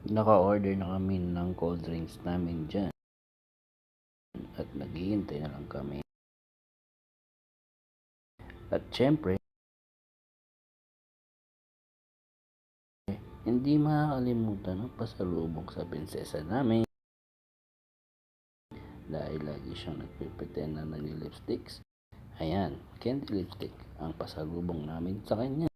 Naka-order na kami ng cold drinks namin dyan. At naghihintay na lang kami. At syempre, hindi makakalimutan ang pasalubong sa prinsesa namin. Dahil lagi siyang nagpipretend na nag-lipsticks. Ayan, candy lipstick ang pasalubong namin sa kanya.